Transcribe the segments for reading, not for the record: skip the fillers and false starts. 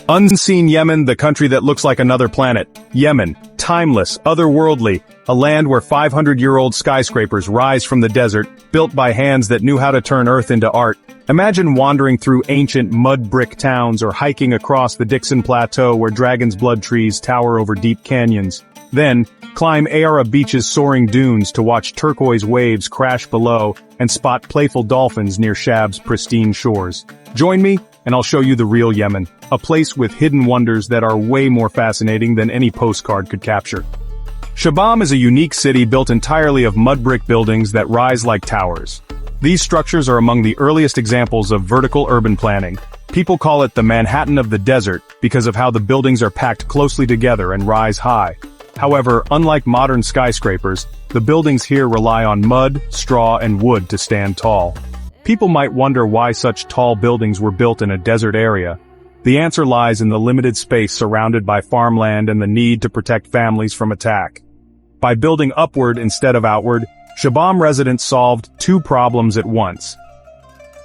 Unseen Yemen, the country that looks like another planet. Yemen, timeless, otherworldly, a land where 500-year-old skyscrapers rise from the desert, built by hands that knew how to turn earth into art. Imagine wandering through ancient mud brick towns or hiking across the Dixon Plateau where dragon's blood trees tower over deep canyons. Then, climb Ara Beach's soaring dunes to watch turquoise waves crash below and spot playful dolphins near Shab's pristine shores. Join me, and I'll show you the real Yemen, a place with hidden wonders that are way more fascinating than any postcard could capture. Shibam is a unique city built entirely of mud brick buildings that rise like towers. These structures are among the earliest examples of vertical urban planning. People call it the Manhattan of the desert because of how the buildings are packed closely together and rise high. However, unlike modern skyscrapers, the buildings here rely on mud, straw, and wood to stand tall. People might wonder why such tall buildings were built in a desert area. The answer lies in the limited space surrounded by farmland and the need to protect families from attack. By building upward instead of outward, Shibam residents solved two problems at once.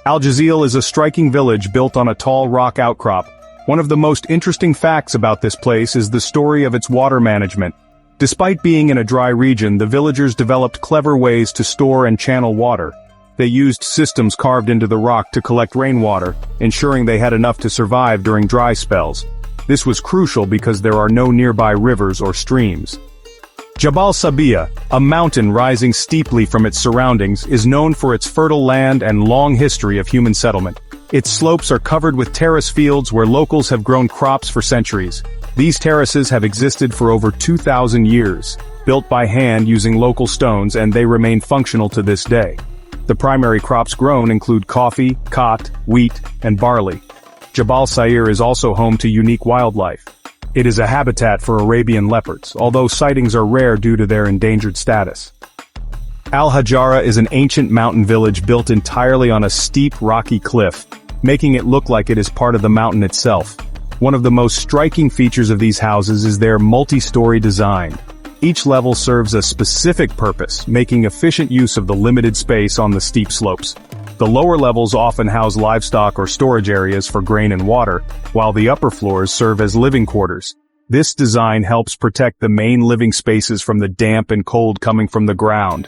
Al Jazeel is a striking village built on a tall rock outcrop. One of the most interesting facts about this place is the story of its water management. Despite being in a dry region, the villagers developed clever ways to store and channel water. They used systems carved into the rock to collect rainwater, ensuring they had enough to survive during dry spells. This was crucial because there are no nearby rivers or streams. Jabal Sabia, a mountain rising steeply from its surroundings, is known for its fertile land and long history of human settlement. Its slopes are covered with terrace fields where locals have grown crops for centuries. These terraces have existed for over 2,000 years, built by hand using local stones, and they remain functional to this day. The primary crops grown include coffee, khat, wheat, and barley. Jabal Sayr is also home to unique wildlife. It is a habitat for Arabian leopards, although sightings are rare due to their endangered status. Al-Hajara is an ancient mountain village built entirely on a steep, rocky cliff, making it look like it is part of the mountain itself. One of the most striking features of these houses is their multi-story design. Each level serves a specific purpose, making efficient use of the limited space on the steep slopes. The lower levels often house livestock or storage areas for grain and water, while the upper floors serve as living quarters. This design helps protect the main living spaces from the damp and cold coming from the ground.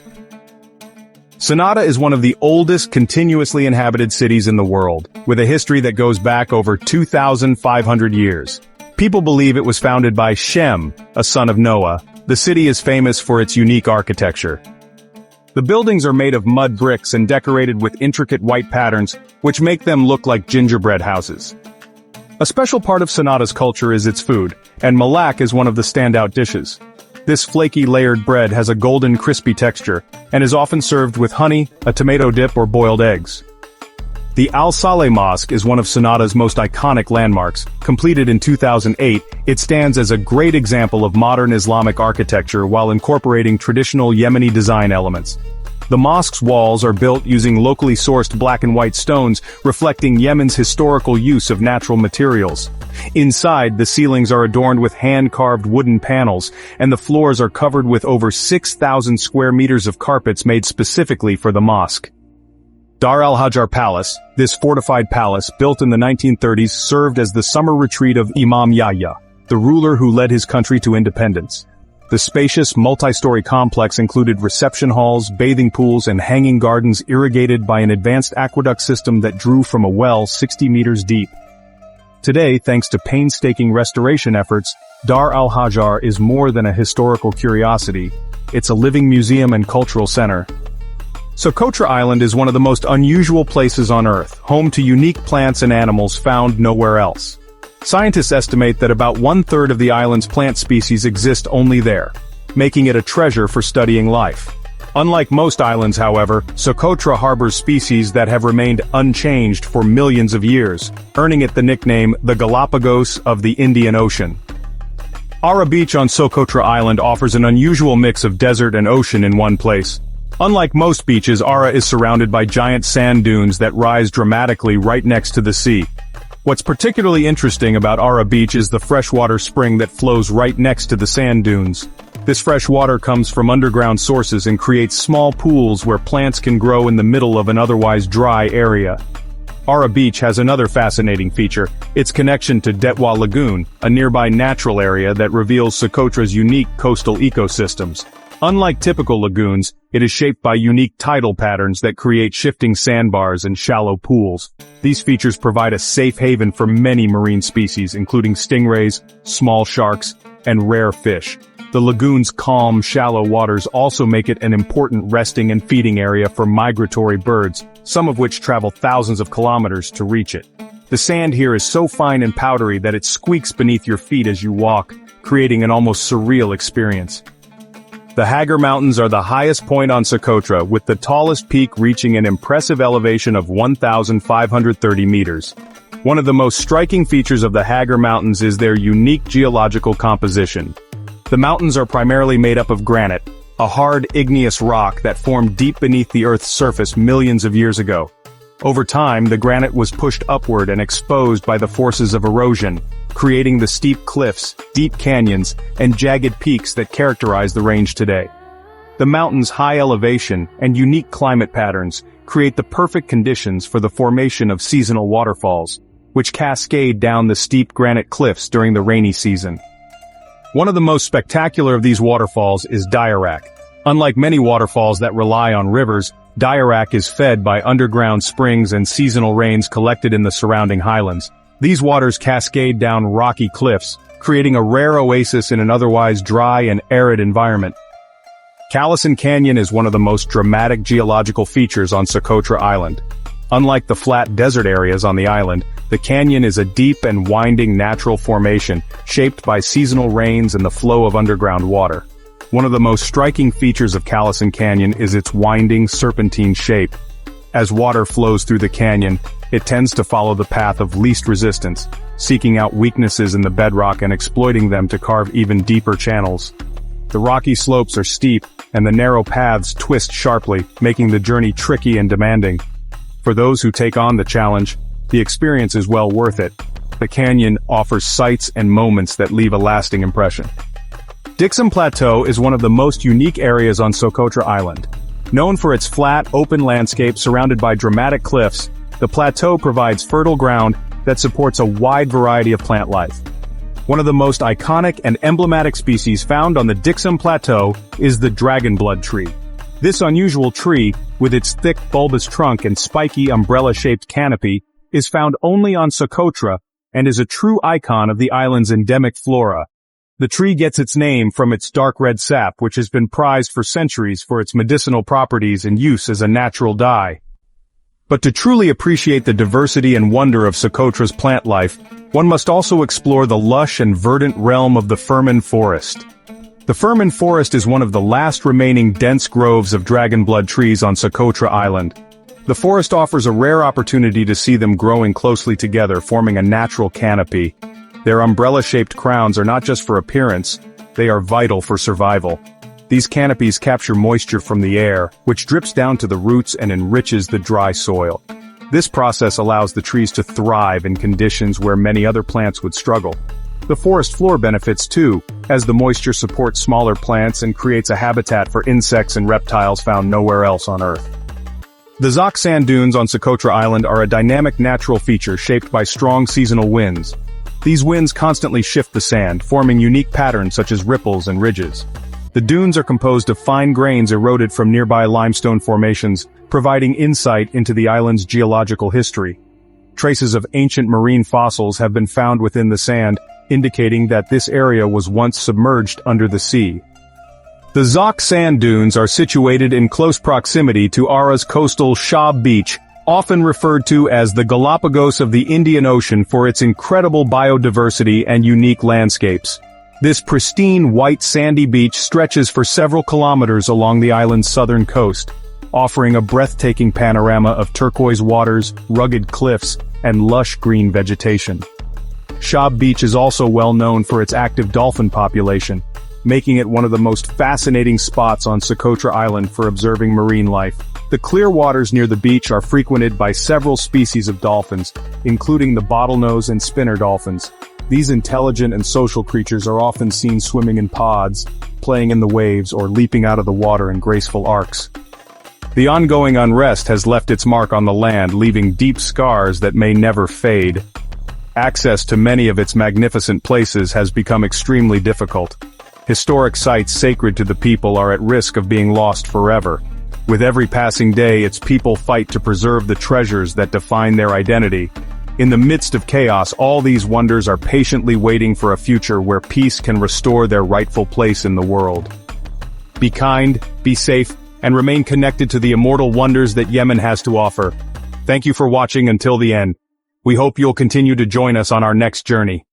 Sanaa is one of the oldest continuously inhabited cities in the world, with a history that goes back over 2,500 years. People believe it was founded by Shem, a son of Noah. The city is famous for its unique architecture. The buildings are made of mud bricks and decorated with intricate white patterns, which make them look like gingerbread houses. A special part of Sanaa's culture is its food, and malak is one of the standout dishes. This flaky layered bread has a golden crispy texture, and is often served with honey, a tomato dip, or boiled eggs. The Al-Saleh Mosque is one of Sanaa's most iconic landmarks. Completed in 2008, it stands as a great example of modern Islamic architecture while incorporating traditional Yemeni design elements. The mosque's walls are built using locally sourced black and white stones, reflecting Yemen's historical use of natural materials. Inside, the ceilings are adorned with hand-carved wooden panels, and the floors are covered with over 6,000 square meters of carpets made specifically for the mosque. Dar al-Hajar Palace, this fortified palace, built in the 1930s, served as the summer retreat of Imam Yahya, the ruler who led his country to independence. The spacious, multi-story complex included reception halls, bathing pools, and hanging gardens irrigated by an advanced aqueduct system that drew from a well 60 meters deep. Today, thanks to painstaking restoration efforts, Dar al-Hajar is more than a historical curiosity. It's a living museum and cultural center. Socotra Island is one of the most unusual places on Earth, home to unique plants and animals found nowhere else. Scientists estimate that about 1/3 of the island's plant species exist only there, making it a treasure for studying life. Unlike most islands, however, Socotra harbors species that have remained unchanged for millions of years, earning it the nickname the Galapagos of the Indian Ocean. Ara Beach on Socotra Island offers an unusual mix of desert and ocean in one place. Unlike most beaches, Ara is surrounded by giant sand dunes that rise dramatically right next to the sea. What's particularly interesting about Ara Beach is the freshwater spring that flows right next to the sand dunes. This fresh water comes from underground sources and creates small pools where plants can grow in the middle of an otherwise dry area. Ara Beach has another fascinating feature, its connection to Detwa Lagoon, a nearby natural area that reveals Socotra's unique coastal ecosystems. Unlike typical lagoons, it is shaped by unique tidal patterns that create shifting sandbars and shallow pools. These features provide a safe haven for many marine species, including stingrays, small sharks, and rare fish. The lagoon's calm, shallow waters also make it an important resting and feeding area for migratory birds, some of which travel thousands of kilometers to reach it. The sand here is so fine and powdery that it squeaks beneath your feet as you walk, creating an almost surreal experience. The Hagar Mountains are the highest point on Socotra, with the tallest peak reaching an impressive elevation of 1,530 meters. One of the most striking features of the Hagar Mountains is their unique geological composition. The mountains are primarily made up of granite, a hard igneous rock that formed deep beneath the Earth's surface millions of years ago. Over time, the granite was pushed upward and exposed by the forces of erosion, creating the steep cliffs, deep canyons, and jagged peaks that characterize the range today. The mountain's high elevation and unique climate patterns create the perfect conditions for the formation of seasonal waterfalls, which cascade down the steep granite cliffs during the rainy season. One of the most spectacular of these waterfalls is Diarak. Unlike many waterfalls that rely on rivers, Diarak is fed by underground springs and seasonal rains collected in the surrounding highlands. These waters cascade down rocky cliffs, creating a rare oasis in an otherwise dry and arid environment. Callison Canyon is one of the most dramatic geological features on Socotra Island. Unlike the flat desert areas on the island, the canyon is a deep and winding natural formation, shaped by seasonal rains and the flow of underground water. One of the most striking features of Callison Canyon is its winding, serpentine shape. As water flows through the canyon, it tends to follow the path of least resistance, seeking out weaknesses in the bedrock and exploiting them to carve even deeper channels. The rocky slopes are steep, and the narrow paths twist sharply, making the journey tricky and demanding. For those who take on the challenge, the experience is well worth it. The canyon offers sights and moments that leave a lasting impression. Dixon Plateau is one of the most unique areas on Socotra Island. Known for its flat, open landscape surrounded by dramatic cliffs, the plateau provides fertile ground that supports a wide variety of plant life. One of the most iconic and emblematic species found on the Dixon Plateau is the dragonblood tree. This unusual tree, with its thick bulbous trunk and spiky umbrella-shaped canopy, is found only on Socotra and is a true icon of the island's endemic flora. The tree gets its name from its dark red sap, which has been prized for centuries for its medicinal properties and use as a natural dye. But to truly appreciate the diversity and wonder of Socotra's plant life, one must also explore the lush and verdant realm of the Firmin Forest. The Firmin Forest is one of the last remaining dense groves of dragonblood trees on Socotra Island. The forest offers a rare opportunity to see them growing closely together, forming a natural canopy. Their umbrella-shaped crowns are not just for appearance, they are vital for survival. These canopies capture moisture from the air, which drips down to the roots and enriches the dry soil. This process allows the trees to thrive in conditions where many other plants would struggle. The forest floor benefits too, as the moisture supports smaller plants and creates a habitat for insects and reptiles found nowhere else on Earth. The Zoc sand dunes on Socotra Island are a dynamic natural feature shaped by strong seasonal winds. These winds constantly shift the sand, forming unique patterns such as ripples and ridges. The dunes are composed of fine grains eroded from nearby limestone formations, providing insight into the island's geological history. Traces of ancient marine fossils have been found within the sand, indicating that this area was once submerged under the sea. The Zoc sand dunes are situated in close proximity to Haraz coastal Shab Beach, often referred to as the Galapagos of the Indian Ocean for its incredible biodiversity and unique landscapes. This pristine white sandy beach stretches for several kilometers along the island's southern coast, offering a breathtaking panorama of turquoise waters, rugged cliffs, and lush green vegetation. Shab Beach is also well known for its active dolphin population, making it one of the most fascinating spots on Socotra Island for observing marine life. The clear waters near the beach are frequented by several species of dolphins, including the bottlenose and spinner dolphins. These intelligent and social creatures are often seen swimming in pods, playing in the waves, or leaping out of the water in graceful arcs. The ongoing unrest has left its mark on the land, leaving deep scars that may never fade. Access to many of its magnificent places has become extremely difficult. Historic sites sacred to the people are at risk of being lost forever. With every passing day, its people fight to preserve the treasures that define their identity. In the midst of chaos, all these wonders are patiently waiting for a future where peace can restore their rightful place in the world. Be kind, be safe, and remain connected to the immortal wonders that Yemen has to offer. Thank you for watching until the end. We hope you'll continue to join us on our next journey.